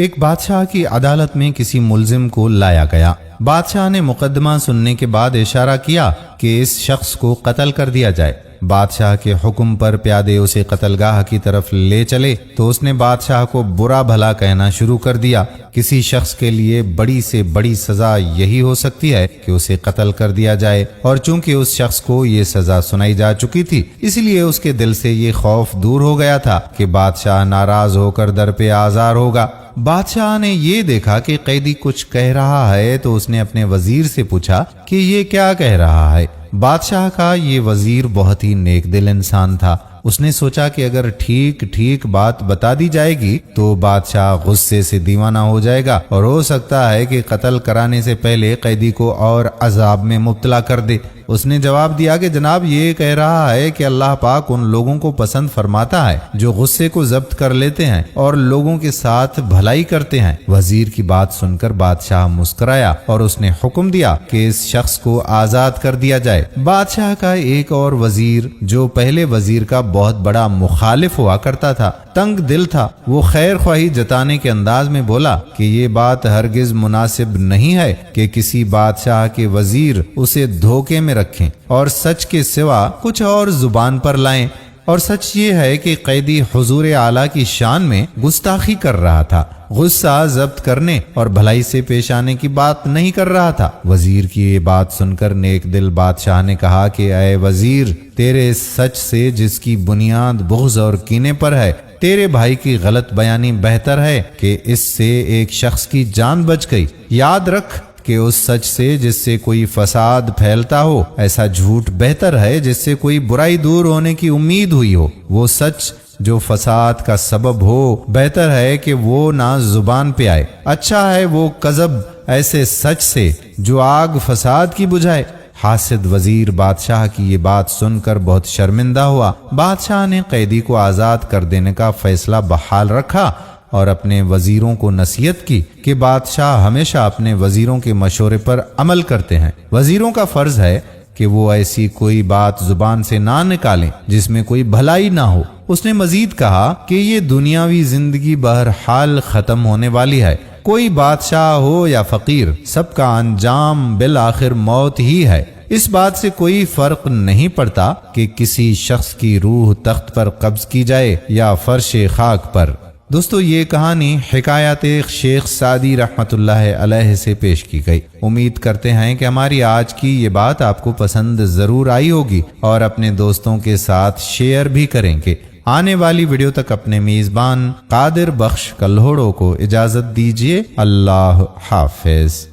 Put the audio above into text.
ایک بادشاہ کی عدالت میں کسی ملزم کو لایا گیا۔ بادشاہ نے مقدمہ سننے کے بعد اشارہ کیا کہ اس شخص کو قتل کر دیا جائے۔ بادشاہ کے حکم پر پیادے اسے قتل گاہ کی طرف لے چلے تو اس نے بادشاہ کو برا بھلا کہنا شروع کر دیا۔ کسی شخص کے لیے بڑی سے بڑی سزا یہی ہو سکتی ہے کہ اسے قتل کر دیا جائے، اور چونکہ اس شخص کو یہ سزا سنائی جا چکی تھی اس لیے اس کے دل سے یہ خوف دور ہو گیا تھا کہ بادشاہ ناراض ہو کر در پہ آزار ہوگا۔ بادشاہ نے یہ دیکھا کہ قیدی کچھ کہہ رہا ہے تو اس نے اپنے وزیر سے پوچھا کہ یہ کیا کہہ رہا ہے۔ بادشاہ کا یہ وزیر بہت ہی نیک دل انسان تھا۔ اس نے سوچا کہ اگر ٹھیک ٹھیک بات بتا دی جائے گی تو بادشاہ غصے سے دیوانہ ہو جائے گا اور ہو سکتا ہے کہ قتل کرانے سے پہلے قیدی کو اور عذاب میں مبتلا کر دے۔ اس نے جواب دیا کہ جناب یہ کہہ رہا ہے کہ اللہ پاک ان لوگوں کو پسند فرماتا ہے جو غصے کو ضبط کر لیتے ہیں اور لوگوں کے ساتھ بھلائی کرتے ہیں۔ وزیر کی بات سن کر بادشاہ مسکرایا اور اس نے حکم دیا کہ اس شخص کو آزاد کر دیا جائے۔ بادشاہ کا ایک اور وزیر جو پہلے وزیر کا بہت بڑا مخالف ہوا کرتا تھا تنگ دل تھا۔ وہ خیر خواہی جتانے کے انداز میں بولا کہ یہ بات ہرگز مناسب نہیں ہے کہ کسی بادشاہ کے وزیر اسے دھوکے میں رکھیں اور سچ کے سوا کچھ اور زبان پر لائیں، اور سچ یہ ہے کہ قیدی حضور اعلیٰ کی شان میں گستاخی کر رہا تھا، غصہ ضبط کرنے اور بھلائی سے پیش آنے کی بات نہیں کر رہا تھا۔ وزیر کی یہ بات سن کر نیک دل بادشاہ نے کہا کہ اے وزیر، تیرے سچ سے جس کی بنیاد بغض اور کینے پر ہے، تیرے بھائی کی غلط بیانی بہتر ہے کہ اس سے ایک شخص کی جان بچ گئی۔ یاد رکھ کہ اس سچ سے جس سے کوئی فساد پھیلتا ہو، ایسا جھوٹ بہتر ہے جس سے کوئی برائی دور ہونے کی امید ہوئی ہو۔ وہ سچ جو فساد کا سبب ہو بہتر ہے کہ وہ نہ زبان پہ آئے، اچھا ہے وہ کذب ایسے سچ سے جو آگ فساد کی بجھائے۔ حاسد وزیر بادشاہ کی یہ بات سن کر بہت شرمندہ ہوا۔ بادشاہ نے قیدی کو آزاد کر دینے کا فیصلہ بحال رکھا اور اپنے وزیروں کو نصیحت کی کہ بادشاہ ہمیشہ اپنے وزیروں کے مشورے پر عمل کرتے ہیں۔ وزیروں کا فرض ہے کہ وہ ایسی کوئی بات زبان سے نہ نکالیں جس میں کوئی بھلائی نہ ہو۔ اس نے مزید کہا کہ یہ دنیاوی زندگی بہرحال ختم ہونے والی ہے، کوئی بادشاہ ہو یا فقیر، سب کا انجام بالآخر موت ہی ہے۔ اس بات سے کوئی فرق نہیں پڑتا کہ کسی شخص کی روح تخت پر قبض کی جائے یا فرش خاک پر۔ دوستو، یہ کہانی حکایات شیخ سعدی رحمت اللہ علیہ سے پیش کی گئی۔ امید کرتے ہیں کہ ہماری آج کی یہ بات آپ کو پسند ضرور آئی ہوگی اور اپنے دوستوں کے ساتھ شیئر بھی کریں گے۔ آنے والی ویڈیو تک اپنے میزبان قادر بخش کلہوڑوں کو اجازت دیجیے۔ اللہ حافظ۔